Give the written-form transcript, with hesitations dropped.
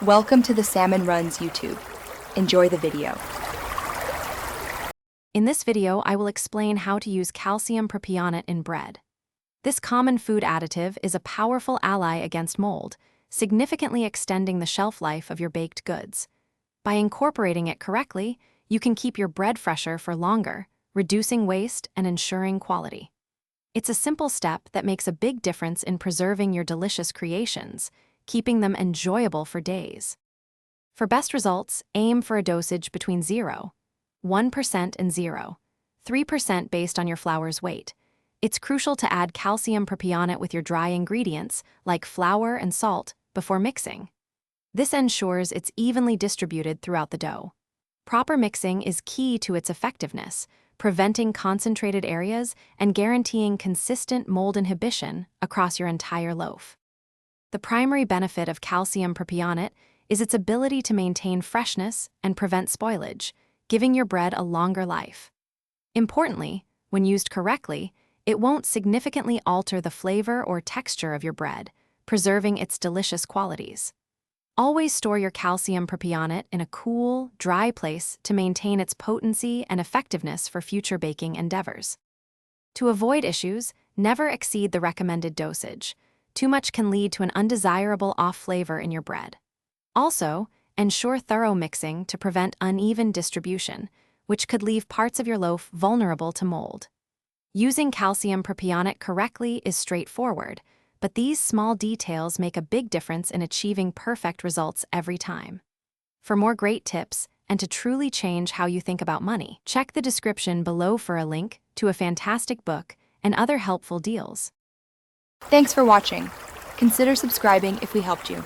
Welcome to the Salmon Runs YouTube. Enjoy the video. In this video, I will explain how to use calcium propionate in bread. This common food additive is a powerful ally against mold, significantly extending the shelf life of your baked goods. By incorporating it correctly, you can keep your bread fresher for longer, reducing waste and ensuring quality. It's a simple step that makes a big difference in preserving your delicious creations, keeping them enjoyable for days. For best results, aim for a dosage between 1% and 3% based on your flour's weight. It's crucial to add calcium propionate with your dry ingredients, like flour and salt, before mixing. This ensures it's evenly distributed throughout the dough. Proper mixing is key to its effectiveness, preventing concentrated areas and guaranteeing consistent mold inhibition across your entire loaf. The primary benefit of calcium propionate is its ability to maintain freshness and prevent spoilage, giving your bread a longer life. Importantly, when used correctly, it won't significantly alter the flavor or texture of your bread, preserving its delicious qualities. Always store your calcium propionate in a cool, dry place to maintain its potency and effectiveness for future baking endeavors. To avoid issues, never exceed the recommended dosage. Too much can lead to an undesirable off flavor in your bread. Also, ensure thorough mixing to prevent uneven distribution, which could leave parts of your loaf vulnerable to mold. Using calcium propionate correctly is straightforward, but these small details make a big difference in achieving perfect results every time. For more great tips and to truly change how you think about money, check the description below for a link to a fantastic book and other helpful deals. Thanks for watching. Consider subscribing if we helped you.